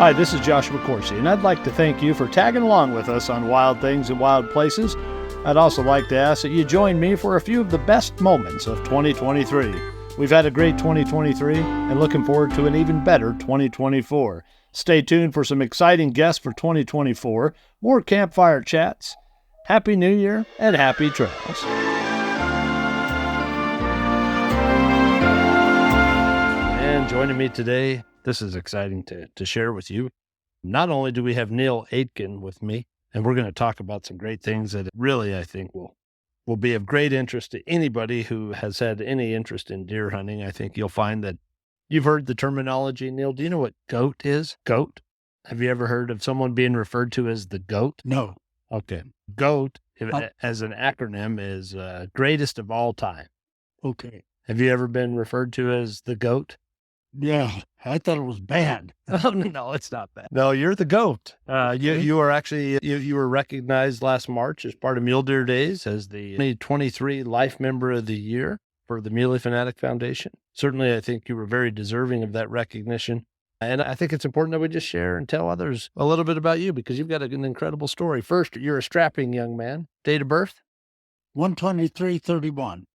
Hi, this is Joshua Corsi, and I'd like to thank you for tagging along with us on Wild Things and Wild Places. I'd also like to ask that you join me for a few of the best moments of 2023. We've had a great 2023 and looking forward to an even better 2024. Stay tuned for some exciting guests for 2024, more campfire chats. Happy New Year and happy trails. And joining me today, this is exciting to share with you. Not only do we have Neil Aitken with me, and we're going to talk about some great things that really I think will be of great interest to anybody who has had any interest in deer hunting. I think you'll find that you've heard the terminology. Neil, do you know what goat is? Goat? Have you ever heard of someone being referred to as the goat? No. Okay. GOAT, as an acronym, is greatest of all time. Okay. Have you ever been referred to as the GOAT? Yeah, I thought it was bad. Oh, no, it's not bad. No, you're the GOAT. You are actually, you were recognized last March as part of Mule Deer Days as the 2023 Life Member of the Year for the Muley Fanatic Foundation. Certainly, I think you were very deserving of that recognition. And I think it's important that we just share and tell others a little bit about you because you've got an incredible story. First, you're a strapping young man. Date of birth? 123-31.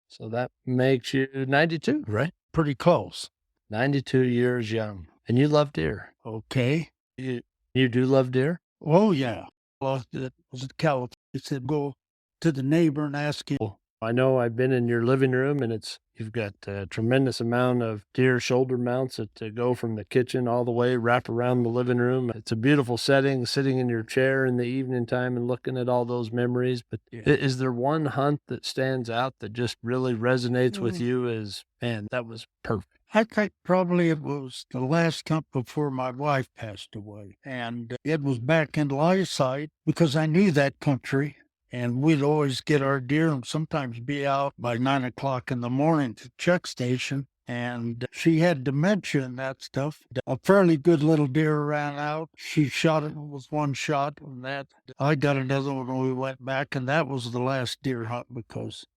So that makes you 92, right? Pretty close. 92 years young. And you love deer. Okay. You do love deer? Oh, yeah. Well, it was at California. He said, go to the neighbor and ask him. I know I've been in your living room, and you've got a tremendous amount of deer shoulder mounts that go from the kitchen all the way, wrap around the living room. It's a beautiful setting, sitting in your chair in the evening time and looking at all those memories. But is there one hunt that stands out that just really resonates with you as, man, that was perfect? I think probably it was the last hunt before my wife passed away. And it was back in Lyside because I knew that country. And we'd always get our deer and sometimes be out by 9 o'clock in the morning to the check station. And she had dementia and that stuff. A fairly good little deer ran out. She shot it with one shot and that. I got another one when we went back, and that was the last deer hunt because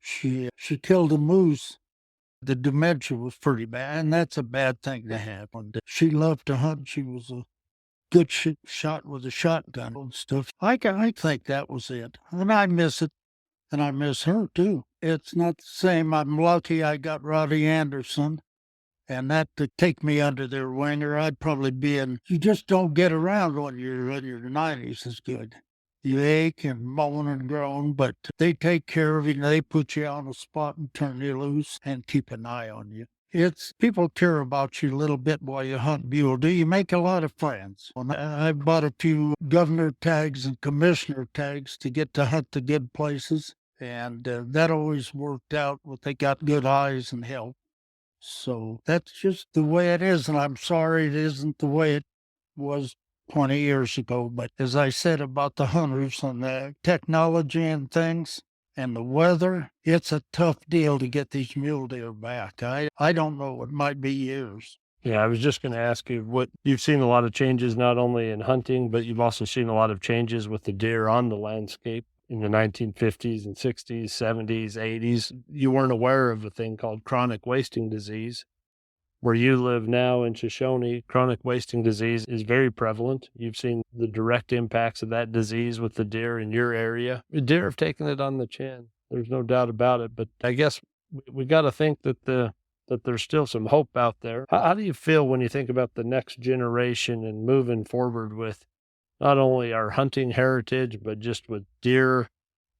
she killed a moose. The dementia was pretty bad, and that's a bad thing to have. And she loved to hunt. She was a good shot with a shotgun and stuff. I think that was it. And I miss it, and I miss her, too. It's not the same. I'm lucky I got Roddy Anderson, and that to take me under their wing, or I'd probably be in. You just don't get around when you're in your 90s as good. You ache and moan and groan, but they take care of you. They put you on a spot and turn you loose and keep an eye on you. It's people care about you a little bit while you hunt mule deer. You make a lot of friends. I bought a few governor tags and commissioner tags to get to hunt the good places, and that always worked out. They got good eyes and help. So that's just the way it is, and I'm sorry it isn't the way it was 20 years ago. But as I said about the hunters and the technology and things and the weather, it's a tough deal to get these mule deer back. I don't know. It might be years. Yeah, I was just going to ask you what you've seen a lot of changes, not only in hunting, but you've also seen a lot of changes with the deer on the landscape in the 1950s and 60s, 70s, 80s. You weren't aware of a thing called chronic wasting disease. Where you live now in Shoshone, chronic wasting disease is very prevalent. You've seen the direct impacts of that disease with the deer in your area. The deer have taken it on the chin. There's no doubt about it. But I guess we got to think that there's still some hope out there. How do you feel when you think about the next generation and moving forward with not only our hunting heritage, but just with deer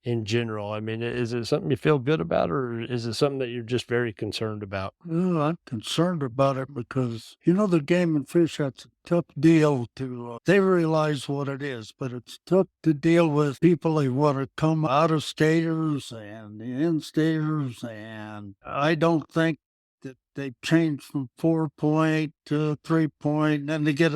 in general? I mean, is it something you feel good about, or is it something that you're just very concerned about? Well, I'm concerned about it because, the game and fish, that's a tough deal to, they realize what it is, but it's tough to deal with people who want to come out of staters and the in-staters, and I don't think that they change from 4-point to 3-point, and then they get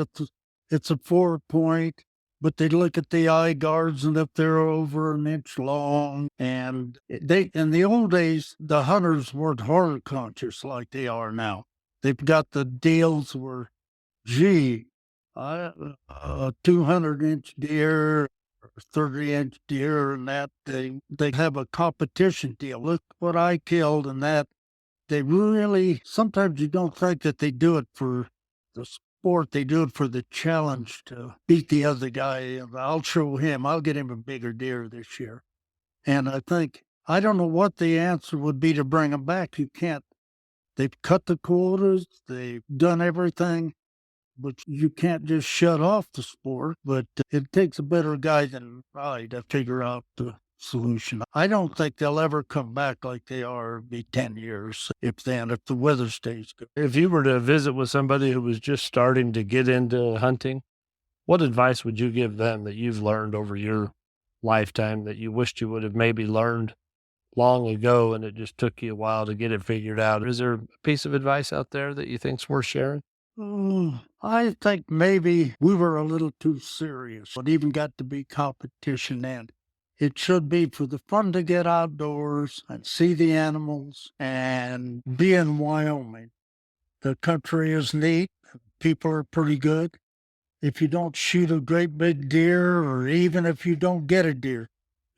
it's a 4-point. But they look at the eye guards, and if they're over an inch long, and in the old days, the hunters weren't horror conscious like they are now. They've got the deals where, a 200-inch deer, 30-inch deer, and that they have a competition deal. Look what I killed, and that they really, sometimes you don't think that they do it for the sport. They do it for the challenge to beat the other guy. I'll show him. I'll get him a bigger deer this year. And I don't know what the answer would be to bring them back. You can't. They've cut the quotas. They've done everything. But you can't just shut off the sport. But it takes a better guy than I to figure out the solution. I don't think they'll ever come back like they are, be 10 years, if the weather stays good. If you were to visit with somebody who was just starting to get into hunting, what advice would you give them that you've learned over your lifetime that you wished you would have maybe learned long ago and it just took you a while to get it figured out? Is there a piece of advice out there that you think's worth sharing? I think maybe we were a little too serious. It even got to be competition, and it should be for the fun to get outdoors and see the animals and be in Wyoming. The country is neat. People are pretty good. If you don't shoot a great big deer, or even if you don't get a deer,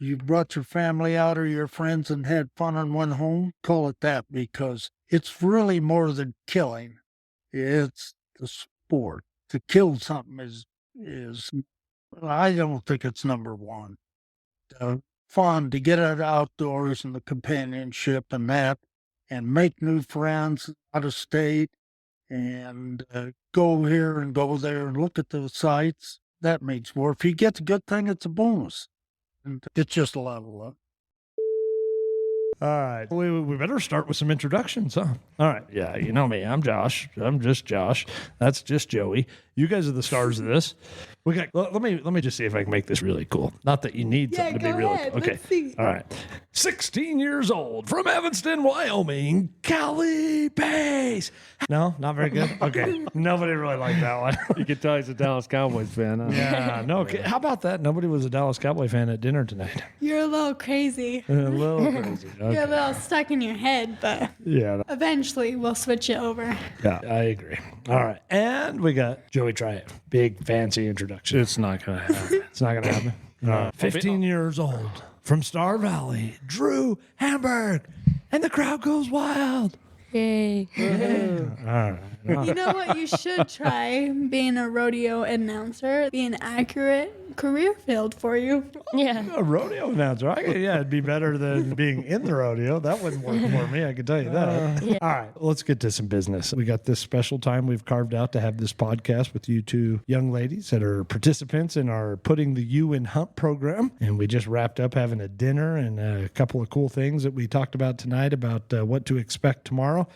you brought your family out or your friends and had fun and went home, call it that, because it's really more than killing. It's the sport. To kill something is I don't think it's number one. Fun to get it outdoors and the companionship and that, and make new friends out of state, and go here and go there and look at the sights. That means more. If you get the good thing, it's a bonus. And it's just a level up. All right. We better start with some introductions, huh? All right. Yeah, you know me. I'm Josh. I'm just Josh. That's just Joey. You guys are the stars of this. We got. Let me just see if I can make this really cool. Not that you need something to be really cool. Okay. Let's see. All right. 16 years old from Evanston, Wyoming, Callie Pace. No, not very good. Okay. Nobody really liked that one. You could tell he's a Dallas Cowboys fan. Huh? Yeah. No. Okay. How about that? Nobody was a Dallas Cowboy fan at dinner tonight. You're a little crazy. A little crazy. Okay. You're a little stuck in your head, but Yeah. eventually we'll switch it over. Yeah, I agree. All right. And we got Joey Try It. Big fancy introduction. It's not going to happen. It's not going to happen. 15 years old from Star Valley, Drew Hamburg. And the crowd goes wild. Yay. All right. You know what? You should try being a rodeo announcer, be an accurate career field for you. Yeah. A rodeo announcer. It'd be better than being in the rodeo. That wouldn't work for me, I can tell you that. Yeah. All right, let's get to some business. We got this special time we've carved out to have this podcast with you two young ladies that are participants in our Putting the U in Hunt program. And we just wrapped up having a dinner and a couple of cool things that we talked about tonight about what to expect tomorrow.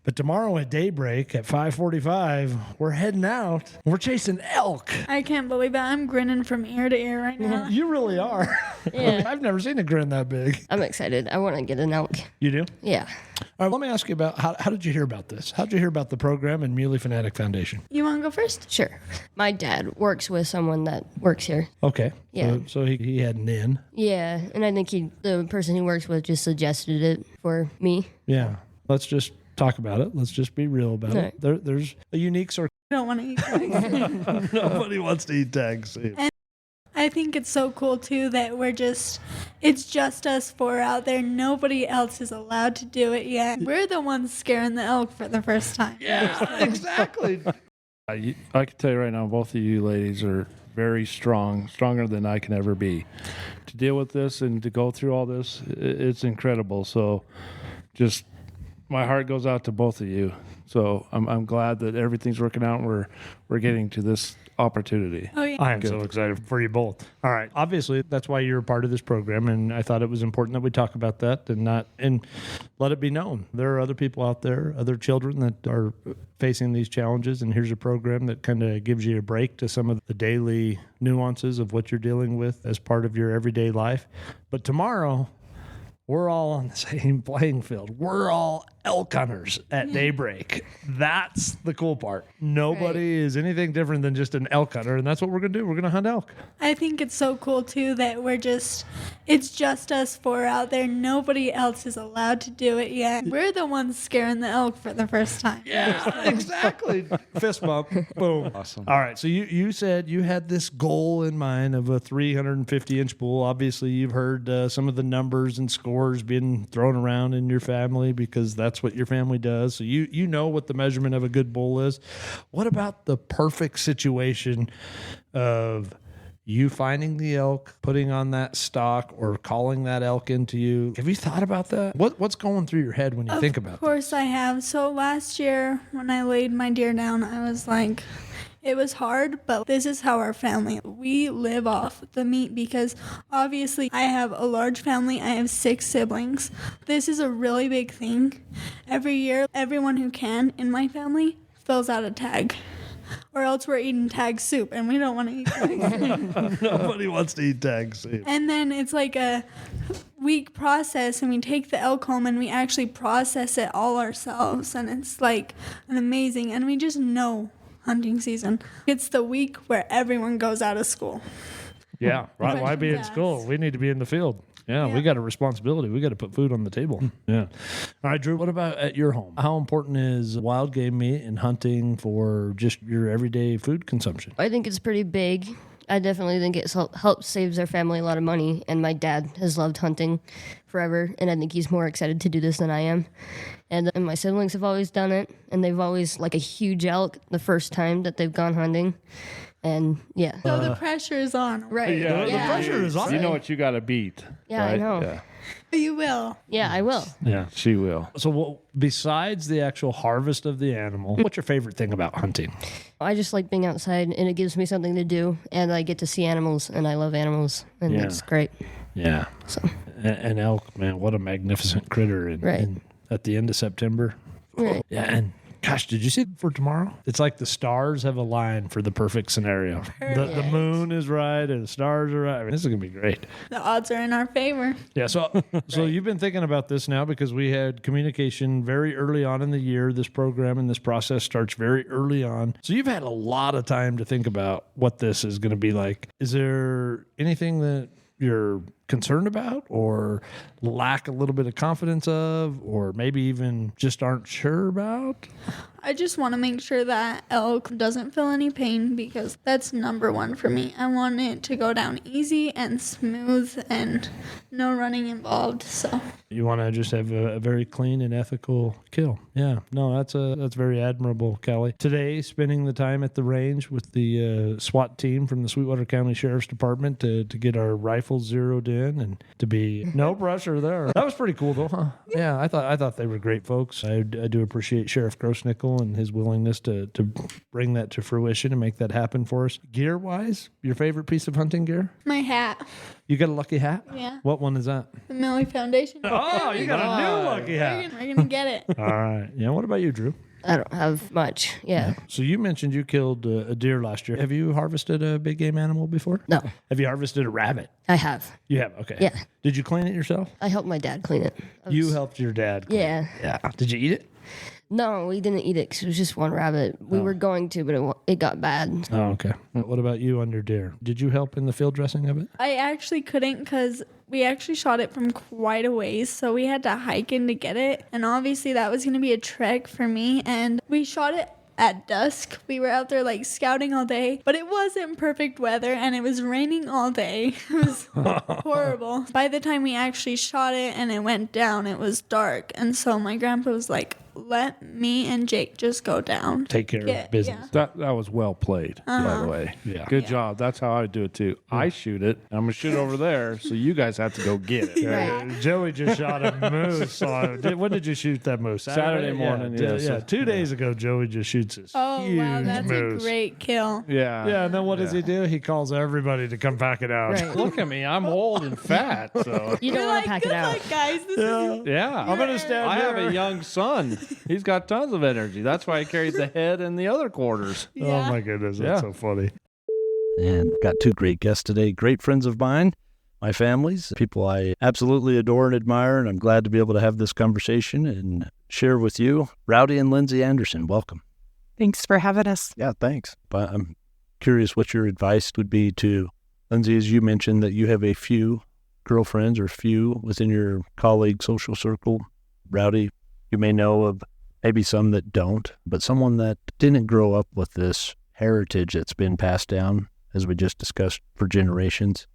But tomorrow at daybreak at 5:45, we're heading out. We're chasing elk. I can't believe it. I'm grinning from ear to ear right now. You really are. Yeah. I've never seen a grin that big. I'm excited. I want to get an elk. You do? Yeah. All right, let me ask you about how did you hear about this? How did you hear about the program and Muley Fanatic Foundation? You want to go first? Sure. My dad works with someone that works here. Okay. Yeah. So he had an in. Yeah. And I think the person he works with just suggested it for me. Yeah. Let's just talk about it. Let's just be real about Right. it. There's a unique I don't want to eat tags. Nobody wants to eat tags. I think it's so cool too that it's just us four out there. Nobody else is allowed to do it yet. We're the ones scaring the elk for the first time. Yeah, exactly. I can tell you right now, both of you ladies are very strong, stronger than I can ever be. To deal with this and to go through all this, it's incredible. So just my heart goes out to both of you. So I'm glad that everything's working out and we're getting to this opportunity. Oh yeah. I am so excited for you both. All right. Obviously, that's why you're a part of this program, and I thought it was important that we talk about that and let it be known. There are other people out there, other children that are facing these challenges, and here's a program that kind of gives you a break to some of the daily nuances of what you're dealing with as part of your everyday life. But tomorrow, we're all on the same playing field. We're all elk hunters at daybreak. That's the cool part. Nobody is anything different than just an elk hunter, and that's what we're going to do. We're going to hunt elk. I think it's so cool too that it's just us four out there. Nobody else is allowed to do it yet. We're the ones scaring the elk for the first time. Yeah, exactly. Fist bump. Boom. Awesome. All right. So you said you had this goal in mind of a 350-inch bull. Obviously, you've heard some of the numbers and scores being thrown around in your family because that's That's what your family does. So you know what the measurement of a good bull is. What about the perfect situation of you finding the elk, putting on that stock, or calling that elk into you? Have you thought about that? What's going through your head when you think about that? Of course I have. So last year when I laid my deer down, I was like, it was hard, but this is how our family, we live off the meat, because obviously I have a large family. I have 6 siblings. This is a really big thing. Every year, everyone who can in my family fills out a tag. Or else we're eating tag soup, and we don't want to eat tag soup. Nobody wants to eat tag soup. And then it's like a week process, and we take the elk home and we actually process it all ourselves. And it's like an amazing, and we just know hunting season. It's the week where everyone goes out of school. Yeah, right. Why be in Yes. school? We need to be in the field. Yeah, we Yeah. got a responsibility. We got to put food on the table. Yeah. All right, Drew, what about at your home? How important is wild game meat and hunting for just your everyday food consumption? I think it's pretty big. I definitely think it helps saves our family a lot of money. And my dad has loved hunting forever, and I think he's more excited to do this than I am. And my siblings have always done it, and they've always like a huge elk the first time that they've gone hunting. And yeah. So the pressure is on. Right. The pressure is on. You know what you got to beat. Yeah, I right? know. Yeah. You will. Yeah, I will. Yeah. She will. So, besides the actual harvest of the animal, what's your favorite thing about hunting? I just like being outside, and it gives me something to do, and I get to see animals, and I love animals, and Yeah. it's great. Yeah. So An elk, man, what a magnificent critter. And, Right. and at the end of September. Right. Yeah. And gosh, did you see it for tomorrow? It's like the stars have aligned for the perfect scenario. The moon is right and the stars are right. I mean, this is going to be great. The odds are in our favor. Yeah. So you've been thinking about this now because we had communication very early on in the year. This program and this process starts very early on. So you've had a lot of time to think about what this is going to be like. Is there anything that you're concerned about or lack a little bit of confidence of, or maybe even just aren't sure about? I just want to make sure that elk doesn't feel any pain, because that's number one for me. I want it to go down easy and smooth and no running involved. So You want to just have a very clean and ethical kill. Yeah, no, that's very admirable, Kelly. Today, spending the time at the range with the SWAT team from the Sweetwater County Sheriff's Department to get our rifles zeroed in and to be no pressure there. That was pretty cool, though, huh? Yeah, I thought they were great folks. I do appreciate Sheriff Grossnickel and his willingness to bring that to fruition and make that happen for us. Gear-wise, your favorite piece of hunting gear? my hat. You got a lucky hat? Yeah. What one is that? The Millie Foundation. Oh, you got a new lucky hat. We're gonna get it. All right. Yeah. What about you, Drew? I don't have much. Yeah. So you mentioned you killed a deer last year. Have you harvested a big game animal before? No, Have you harvested a rabbit? I have. You have. Okay. Yeah. Did you clean it yourself? I helped my dad clean it. You helped your dad. Clean Yeah. it. Yeah. Did you eat it? No, we didn't eat it because it was just one rabbit. We were going to, but it got bad. Oh, okay. What about you on your deer? Did you help in the field dressing of it? I actually couldn't, because we actually shot it from quite a ways, so we had to hike in to get it. And obviously that was going to be a trek for me. And we shot it at dusk. We were out there like scouting all day, but it wasn't perfect weather and it was raining all day. It was horrible. By the time we actually shot it and it went down, it was dark. And so my grandpa was like, let me and Jake just go down. Take care Yeah, of business. That was well played, by the way. Yeah. Good job. That's how I do it too. I shoot it. And I'm gonna shoot over there, so you guys have to go get it. Joey just shot a moose. When did you shoot that moose? Saturday morning, Yeah. yeah. 2 days ago, Joey just shoots this Oh, huge wow, that's moose. a great kill. Yeah. Yeah, and then what does he do? He calls everybody to come pack it out. Right. Look at me. I'm old and fat. So You don't We're want like, to pack good it out. luck, guys. This is yeah. I'm gonna stand I have here. a young son. He's got tons of energy. That's why he carries the head and the other quarters. Oh my goodness, that's Yeah. so funny. And got 2 great guests today, great friends of mine, my family's, people I absolutely adore and admire, and I'm glad to be able to have this conversation and share with you. Rowdy and Lindsay Anderson, welcome. Thanks for having us. Yeah, thanks. But I'm curious what your advice would be to Lindsay, as you mentioned that you have a few girlfriends or few within your colleague social circle. Rowdy, you may know of maybe some that don't, but someone that didn't grow up with this heritage that's been passed down, as we just discussed, for generations,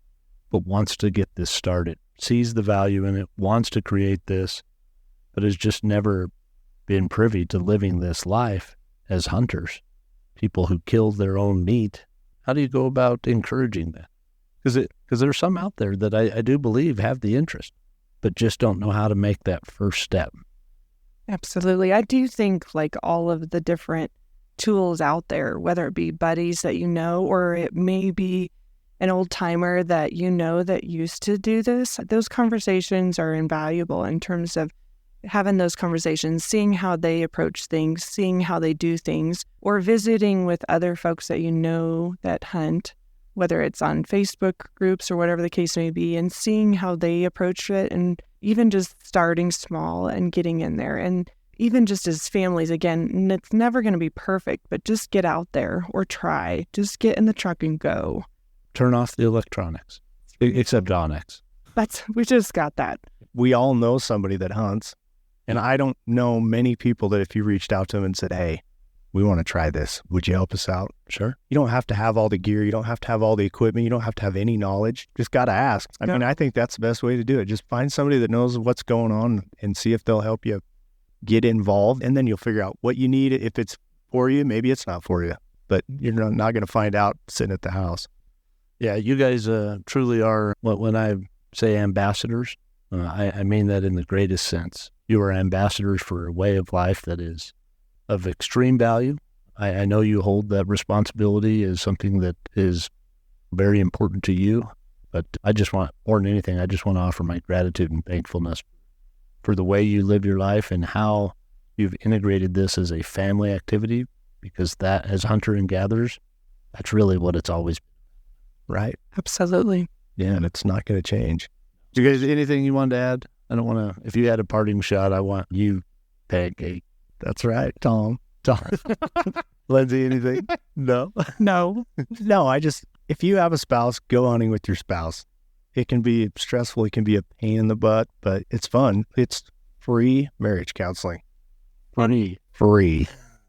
but wants to get this started, sees the value in it, wants to create this, but has just never been privy to living this life as hunters, people who kill their own meat. How do you go about encouraging that? Because there's some out there that I do believe have the interest, but just don't know how to make that first step. Absolutely. I do think like all of the different tools out there, whether it be buddies that you know, or it may be an old timer that you know that used to do this, those conversations are invaluable in terms of having those conversations, seeing how they approach things, seeing how they do things, or visiting with other folks that you know that hunt, whether it's on Facebook groups or whatever the case may be, and seeing how they approach it, and even just starting small and getting in there. And even just as families, again, it's never going to be perfect, but just get out there or try. Just get in the truck and go. Turn off the electronics, except Onyx. We just got that. We all know somebody that hunts, and I don't know many people that if you reached out to them and said, hey, we want to try this, would you help us out? Sure. You don't have to have all the gear. You don't have to have all the equipment. You don't have to have any knowledge. Just got to ask. I mean, I think that's the best way to do it. Just find somebody that knows what's going on and see if they'll help you get involved, and then you'll figure out what you need. If it's for you, maybe it's not for you, but you're not going to find out sitting at the house. Yeah, you guys truly are, when I say ambassadors, I mean that in the greatest sense. You are ambassadors for a way of life that is of extreme value. I know you hold that responsibility as something that is very important to you, but I just want, more than anything, I just want to offer my gratitude and thankfulness for the way you live your life and how you've integrated this as a family activity, because that, as hunter and gatherers, that's really what it's always been. Right. Absolutely. Yeah, and it's not going to change. Do you guys, anything you wanted to add? I don't want to, if you had a parting shot, I want you, Pancake. That's right, Tom. Lindsay, anything? No? No. No, if you have a spouse, go hunting with your spouse. It can be stressful. It can be a pain in the butt, but it's fun. It's free marriage counseling. Free.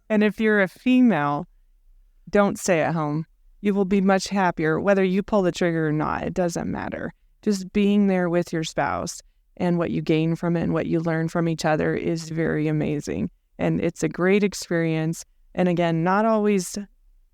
And if you're a female, don't stay at home. You will be much happier, whether you pull the trigger or not. It doesn't matter. Just being there with your spouse and what you gain from it and what you learn from each other is very amazing. And it's a great experience. And again, not always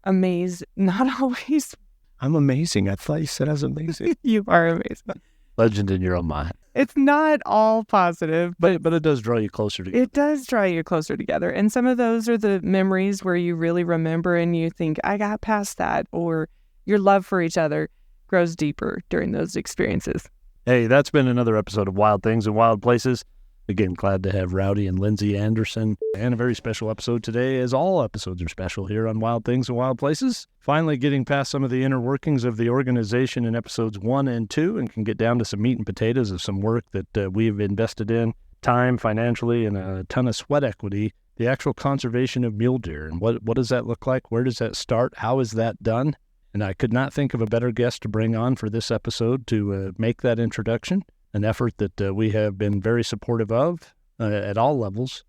not always. I'm amazing. I thought you said I was amazing. You are amazing. Legend in your own mind. It's not all positive, But it does draw you closer together. it does draw you closer together. And some of those are the memories where you really remember and you think, I got past that, or your love for each other grows deeper during those experiences. Hey, that's been another episode of Wild Things and Wild Places. Again, glad to have Rowdy and Lindsay Anderson, and a very special episode today, as all episodes are special here on Wild Things and Wild Places. Finally getting past some of the inner workings of the organization in episodes 1 and 2, and can get down to some meat and potatoes of some work that we've invested in, time, financially, and a ton of sweat equity, the actual conservation of mule deer. And what does that look like? Where does that start? How is that done? And I could not think of a better guest to bring on for this episode to make that introduction. An effort that we have been very supportive of at all levels,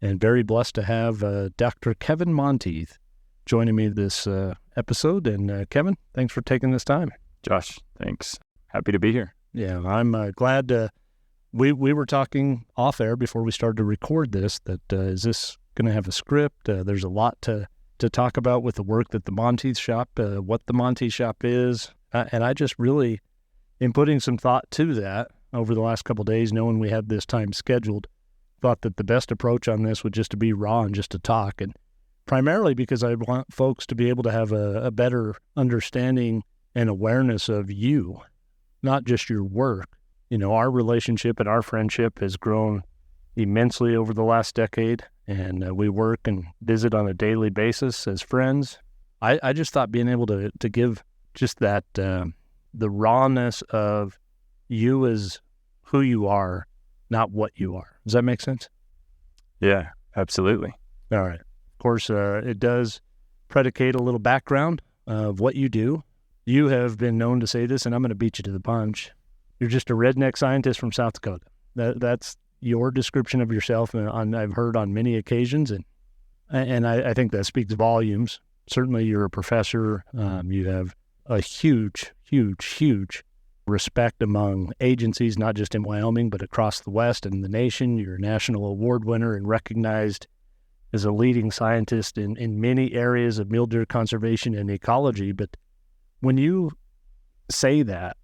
and very blessed to have Dr. Kevin Monteith joining me this episode. And Kevin, thanks for taking this time. Josh, thanks. Happy to be here. Yeah, I'm glad. We were talking off air before we started to record this, that is this going to have a script? There's a lot to talk about with the work that the Monteith Shop, what the Monteith Shop is. And I just really, in putting some thought to that over the last couple of days, knowing we had this time scheduled, thought that the best approach on this would just to be raw and just to talk. And primarily because I want folks to be able to have a better understanding and awareness of you, not just your work. You know, our relationship and our friendship has grown immensely over the last decade, and we work and visit on a daily basis as friends. I just thought being able to give just that, the rawness of you as who you are, not what you are. Does that make sense? Yeah, absolutely. All right. Of course, it does predicate a little background of what you do. You have been known to say this, and I'm going to beat you to the punch. You're just a redneck scientist from South Dakota. That's your description of yourself, and I've heard on many occasions, and I think that speaks volumes. Certainly, you're a professor. You have a huge respect among agencies, not just in Wyoming, but across the West and the nation. You're a national award winner and recognized as a leading scientist in many areas of mule deer conservation and ecology. But when you say that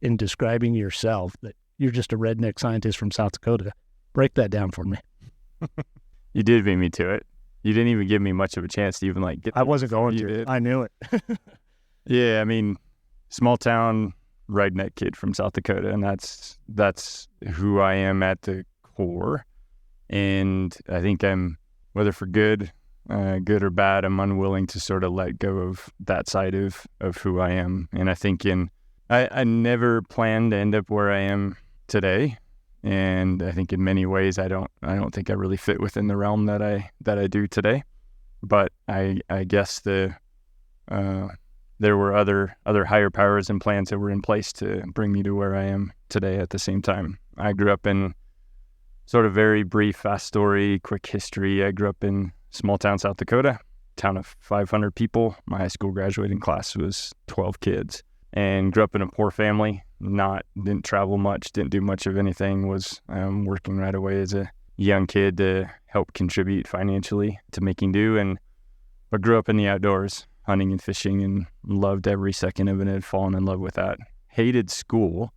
in describing yourself, that you're just a redneck scientist from South Dakota, break that down for me. You did beat me to it. You didn't even give me much of a chance to even get. I wasn't going to. Did. I knew it. Yeah, I mean, small town redneck kid from South Dakota, and that's who I am at the core. And I think I'm, whether for good or bad, I'm unwilling to sort of let go of that side of who I am. And I think I never planned to end up where I am today. And I think in many ways I don't think I really fit within the realm that I do today. But I guess there were other higher powers and plans that were in place to bring me to where I am today at the same time. I grew up in sort of very brief, fast story, quick history. I grew up in small town South Dakota, town of 500 people. My high school graduating class was 12 kids, and grew up in a poor family. Didn't travel much, didn't do much of anything, was working right away as a young kid to help contribute financially to making do, but grew up in the outdoors, hunting and fishing, and loved every second of it and had fallen in love with that. Hated school,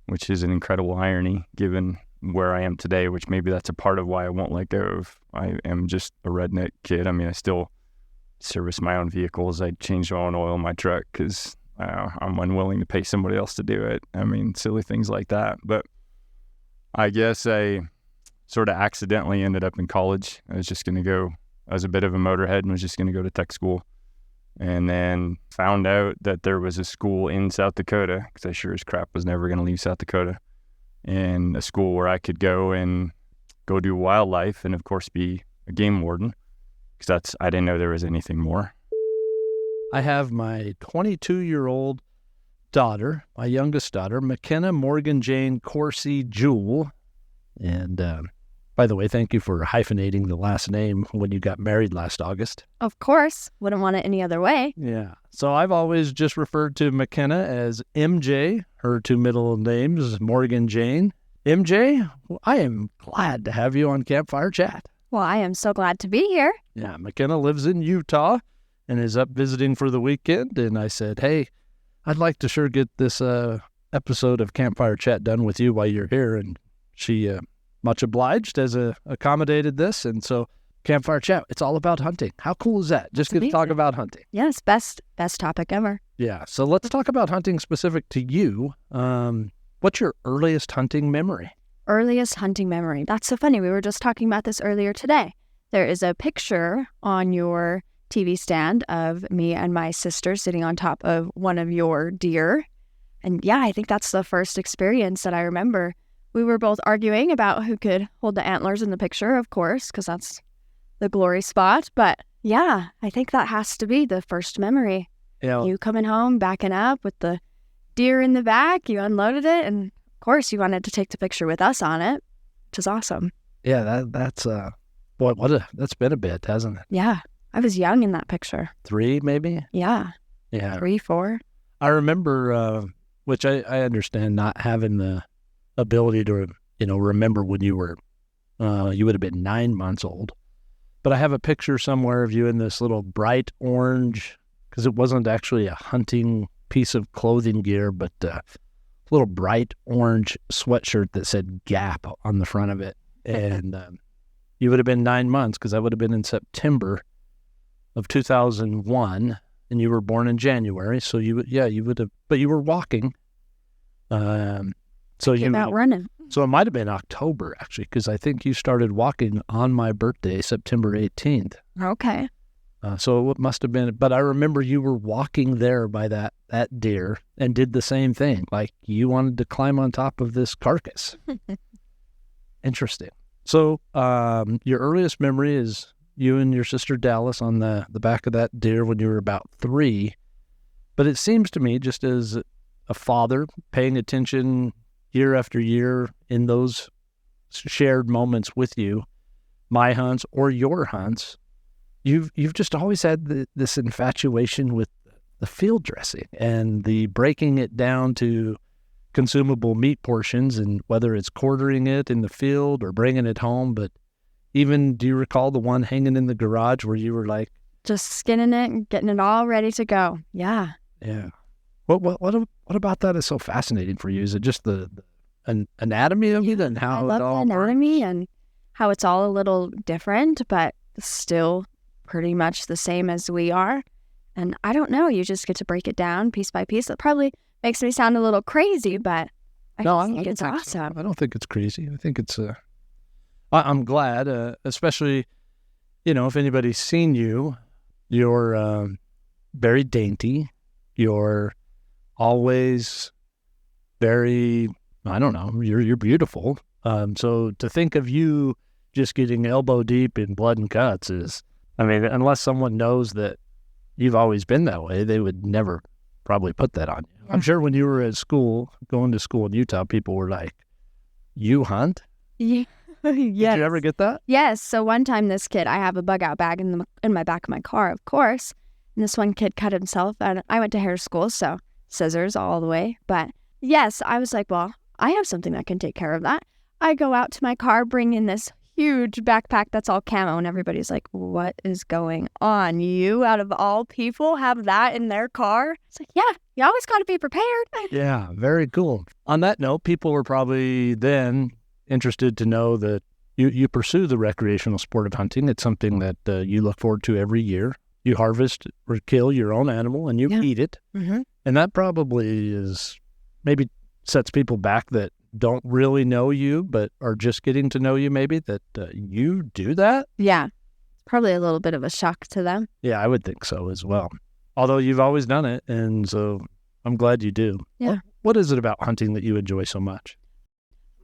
which is an incredible irony given where I am today, which maybe that's a part of why I won't let go of. I am just a redneck kid. I mean, I still service my own vehicles. I change my own oil in my truck because I'm unwilling to pay somebody else to do it. I mean, silly things like that. But I guess I sort of accidentally ended up in college. I was a bit of a motorhead and was just going to go to tech school. And then found out that there was a school in South Dakota, because I sure as crap was never going to leave South Dakota, and a school where I could go do wildlife and, of course, be a game warden, because I didn't know there was anything more. I have my 22-year-old daughter, my youngest daughter, McKenna Morgan Jane Corsi Jewell. And by the way, thank you for hyphenating the last name when you got married last August. Of course. Wouldn't want it any other way. Yeah. So I've always just referred to McKenna as MJ. Her two middle names, Morgan Jane. MJ, I am glad to have you on Campfire Chat. Well, I am so glad to be here. Yeah, McKenna lives in Utah and is up visiting for the weekend. And I said, hey, I'd like to sure get this episode of Campfire Chat done with you while you're here. And she, much obliged, has accommodated this. And so Campfire Chat, it's all about hunting. How cool is that? Just get to talk about hunting. Yes, best topic ever. Yeah, so let's talk about hunting specific to you. What's your earliest hunting memory? Earliest hunting memory. That's so funny. We were just talking about this earlier today. There is a picture on your TV stand of me and my sister sitting on top of one of your deer. And yeah, I think that's the first experience that I remember. We were both arguing about who could hold the antlers in the picture, of course, because that's the glory spot. But yeah, I think that has to be the first memory. Yeah. You coming home, backing up with the deer in the back, you unloaded it, and of course you wanted to take the picture with us on it, which is awesome. Yeah, that's that's been a bit, hasn't it? Yeah. I was young in that picture. 3, maybe? Yeah. Yeah. 3, 4. I remember, which I understand not having the ability to, remember when you would have been 9 months old. But I have a picture somewhere of you in this little bright orange, because it wasn't actually a hunting piece of clothing gear, but a little bright orange sweatshirt that said Gap on the front of it. And you would have been 9 months, because I would have been in September of 2001, and you were born in January. So you would have, but you were walking. So Came out running. So it might have been October, actually, because I think you started walking on my birthday, September 18th. Okay. So it must have been, but I remember you were walking there by that deer and did the same thing. Like you wanted to climb on top of this carcass. Interesting. So your earliest memory is you and your sister Dallas on the back of that deer when you were about 3. But it seems to me, just as a father paying attention year after year in those shared moments with you, my hunts or your hunts, you've just always had this infatuation with the field dressing and the breaking it down to consumable meat portions, and whether it's quartering it in the field or bringing it home. But even, do you recall the one hanging in the garage where you were like, Just skinning it and getting it all ready to go. Yeah. yeah. What about that is so fascinating for you? Is it just the anatomy of it and I how love it all the anatomy and how it's all a little different, but still pretty much the same as we are. And I don't know, you just get to break it down piece by piece. It probably makes me sound a little crazy, but I just think it's awesome. I don't think it's crazy. I think it's I'm glad, especially, if anybody's seen you, you're very dainty. You're always very, I don't know, you're beautiful. So to think of you just getting elbow deep in blood and guts is, unless someone knows that you've always been that way, they would never probably put that on you. I'm sure when you were at school, going to school in Utah, people were like, "You hunt?" Yeah. Yes. Did you ever get that? Yes. So one time this kid, I have a bug out bag in my back of my car, of course. And this one kid cut himself. And I went to hair school, so scissors all the way. But yes, I was like, well, I have something that can take care of that. I go out to my car, bring in this huge backpack that's all camo. And everybody's like, what is going on? You, out of all people, have that in their car? It's like, yeah, you always got to be prepared. Yeah, very cool. On that note, people were probably then interested to know that you pursue the recreational sport of hunting. It's something that you look forward to every year. You harvest or kill your own animal and you eat it. Mm-hmm. And that probably is maybe sets people back that don't really know you, but are just getting to know you maybe, that you do that. Yeah, probably a little bit of a shock to them. Yeah, I would think so as well. Although you've always done it. And so I'm glad you do. Yeah. What is it about hunting that you enjoy so much?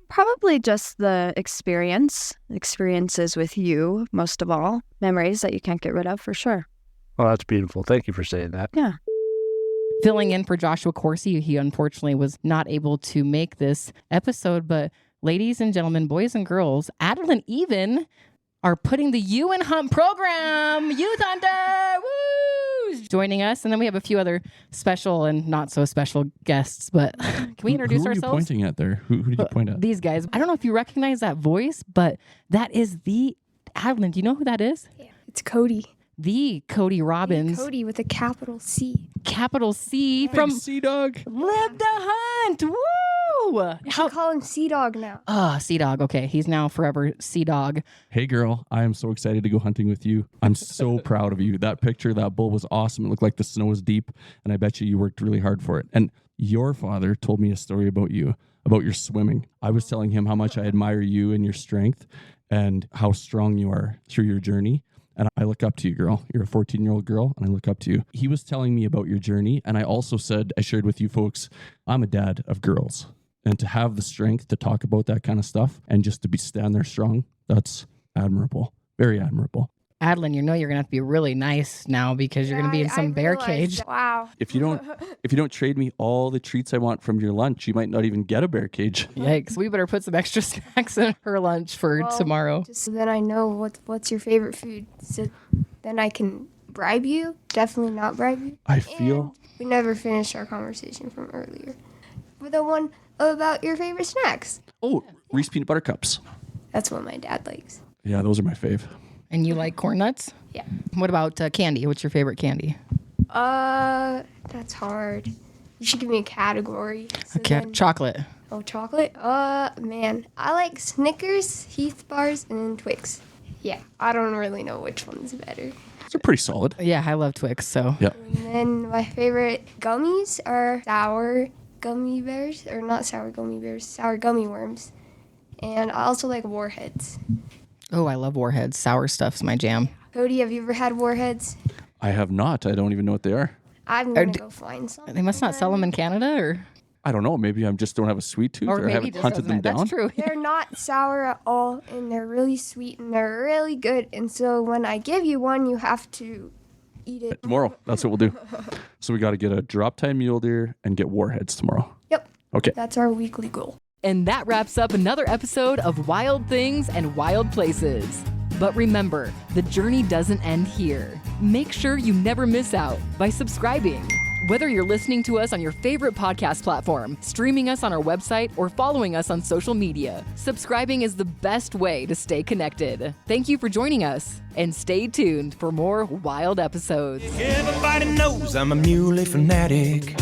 Probably just the experiences with you, most of all. Memories that you can't get rid of, for sure. Oh, that's beautiful. Thank you for saying that. Yeah. Filling in for Joshua Corsi, he unfortunately was not able to make this episode, but ladies and gentlemen, boys and girls, Adel and Even are putting the You and Hunt program, Youth Hunter, woo, joining us. And then we have a few other special and not so special guests, but can we introduce who ourselves? Who are you pointing at there? Who did you point at? These guys. I don't know if you recognize that voice, but that is the Adel. Do you know who that is? Yeah, it's Cody. The Cody Robbins. Cody with a capital C. Capital C Big from Sea Dog. Live the Hunt. Woo! We should call him Sea Dog now. Sea Dog. Okay, he's now forever Sea Dog. Hey girl, I am so excited to go hunting with you. I'm so proud of you. That picture, that bull was awesome. It looked like the snow was deep, and I bet you worked really hard for it. And your father told me a story about you, about your swimming. I was telling him how much I admire you and your strength and how strong you are through your journey. And I look up to you, girl. You're a 14-year-old girl, and I look up to you. He was telling me about your journey, and I also said, I shared with you folks, I'm a dad of girls. And to have the strength to talk about that kind of stuff and just to stand there strong, that's admirable. Very admirable. Adeline, you're going to have to be really nice now because you're going to be in some bear cage. Wow. If you don't trade me all the treats I want from your lunch, you might not even get a bear cage. Yikes. We better put some extra snacks in her lunch for tomorrow. Just so then I know what's your favorite food. So then I can bribe you. Definitely not bribe you. I feel... And we never finished our conversation from earlier. With the one about your favorite snacks. Oh, Reese Peanut Butter Cups. That's what my dad likes. Yeah, those are my fave. And you like corn nuts? Yeah. What about candy? What's your favorite candy? That's hard. You should give me a category. So Chocolate. Oh, chocolate? Man. I like Snickers, Heath bars, and Twix. Yeah, I don't really know which one's better. They're pretty solid. Yeah, I love Twix, so. Yeah. And then my favorite gummies are sour gummy bears, or not sour gummy bears, sour gummy worms. And I also like Warheads. Oh, I love Warheads. Sour stuff's my jam. Cody, have you ever had Warheads? I have not. I don't even know what they are. I'm going to go find some. They must not sell them in Canada, or? I don't know. Maybe I just don't have a sweet tooth, or I haven't hunted them down. That's true. They're not sour at all, and they're really sweet, and they're really good. And so when I give you one, you have to eat it. Tomorrow. That's what we'll do. So we got to get a drop-time mule deer and get Warheads tomorrow. Yep. Okay. That's our weekly goal. And that wraps up another episode of Wild Things and Wild Places. But remember, the journey doesn't end here. Make sure you never miss out by subscribing, Whether you're listening to us on your favorite podcast platform, streaming us on our website, or following us on social media, subscribing is the best way to stay connected. Thank you for joining us, and stay tuned for more wild episodes. Everybody knows I'm a mule fanatic.